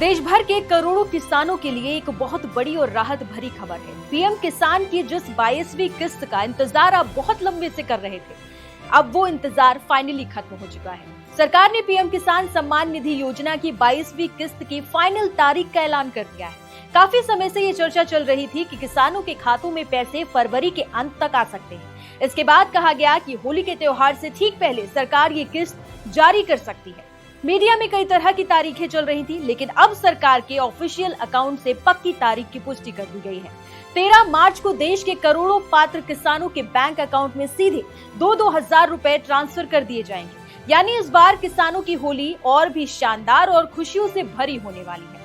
देश भर के करोड़ों किसानों के लिए एक बहुत बड़ी और राहत भरी खबर है। पीएम किसान की जिस 22वीं किस्त का इंतजार आप बहुत लंबे से कर रहे थे, अब वो इंतजार फाइनली खत्म हो चुका है। सरकार ने पीएम किसान सम्मान निधि योजना की 22वीं किस्त की फाइनल तारीख का ऐलान कर दिया है। काफी समय से ये चर्चा चल रही थी कि किसानों के खातों में पैसे फरवरी के अंत तक आ सकते हैं। इसके बाद कहा गया कि होली के त्योहार से ठीक पहले सरकार ये किस्त जारी कर सकती है। मीडिया में कई तरह की तारीखें चल रही थी, लेकिन अब सरकार के ऑफिशियल अकाउंट से पक्की तारीख की पुष्टि कर दी गई है। 13 मार्च को देश के करोड़ों पात्र किसानों के बैंक अकाउंट में सीधे 2-2 हजार रुपए ट्रांसफर कर दिए जाएंगे। यानी इस बार किसानों की होली और भी शानदार और खुशियों से भरी होने वाली है।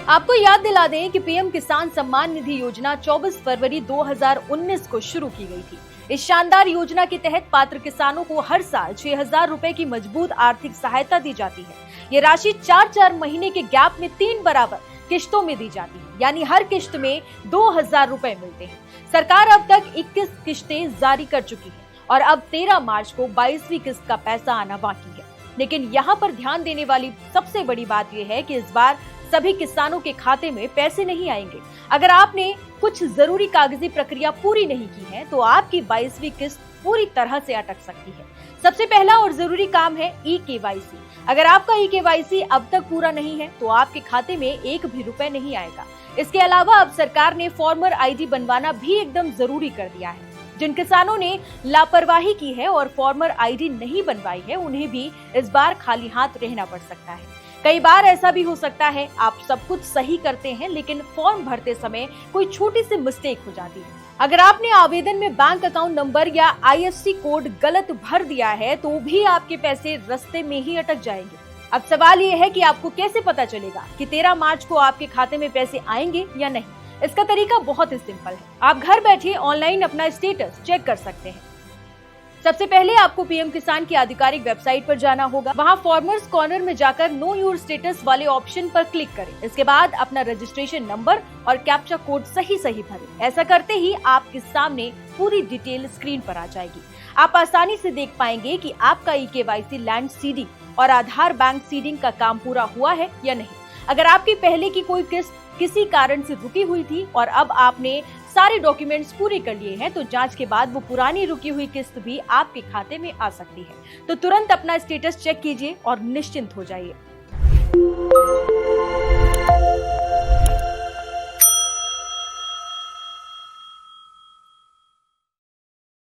आपको याद दिला दें कि पीएम किसान सम्मान निधि योजना 24 फरवरी 2019 को शुरू की गई थी। इस शानदार योजना के तहत पात्र किसानों को हर साल 6,000 रुपए की मजबूत आर्थिक सहायता दी जाती है। ये राशि 4-4 महीने के गैप में 3 बराबर किश्तों में दी जाती है, यानी हर किश्त में 2,000 रुपए मिलते हैं। सरकार अब तक 21 किश्तें जारी कर चुकी है और अब 13 मार्च को 22वीं किस्त का पैसा आना बाकी है। लेकिन यहाँ पर ध्यान देने वाली सबसे बड़ी बात यह है कि इस बार सभी किसानों के खाते में पैसे नहीं आएंगे। अगर आपने कुछ जरूरी कागजी प्रक्रिया पूरी नहीं की है तो आपकी 22वीं किस्त पूरी तरह से अटक सकती है। सबसे पहला और जरूरी काम है ई-केवाईसी। अगर आपका ई-केवाईसी अब तक पूरा नहीं है तो आपके खाते में एक भी रुपए नहीं आएगा। इसके अलावा अब सरकार ने फॉर्मर आईडी बनवाना भी एकदम जरूरी कर दिया है। जिन किसानों ने लापरवाही की है और फॉर्मर आईडी नहीं बनवाई है, उन्हें भी इस बार खाली हाथ रहना पड़ सकता है। कई बार ऐसा भी हो सकता है आप सब कुछ सही करते हैं, लेकिन फॉर्म भरते समय कोई छोटी सी मिस्टेक हो जाती है। अगर आपने आवेदन में बैंक अकाउंट नंबर या आईएफएससी कोड गलत भर दिया है तो भी आपके पैसे रास्ते में ही अटक जाएंगे। अब सवाल ये है कि आपको कैसे पता चलेगा कि 13 मार्च को आपके खाते में पैसे आएंगे या नहीं। इसका तरीका बहुत ही सिंपल है। आप घर बैठे ऑनलाइन अपना स्टेटस चेक कर सकते हैं। सबसे पहले आपको पीएम किसान की आधिकारिक वेबसाइट पर जाना होगा। वहां फार्मर्स कॉर्नर में जाकर नो योर स्टेटस वाले ऑप्शन पर क्लिक करें। इसके बाद अपना रजिस्ट्रेशन नंबर और कैप्चा कोड सही भरें। ऐसा करते ही आपके सामने पूरी डिटेल स्क्रीन पर आ जाएगी। आप आसानी से देख पाएंगे कि आपका ई-केवाईसी लैंड सीडिंग और आधार बैंक सीडिंग का काम पूरा हुआ है या नहीं। अगर आपकी पहले की कोई किस्त किसी कारण से रुकी हुई थी और अब आपने सारे डॉक्यूमेंट्स पूरे कर लिए हैं तो जांच के बाद वो पुरानी रुकी हुई किस्त भी आपके खाते में आ सकती है। तो तुरंत अपना स्टेटस चेक कीजिए और निश्चिंत हो जाइए।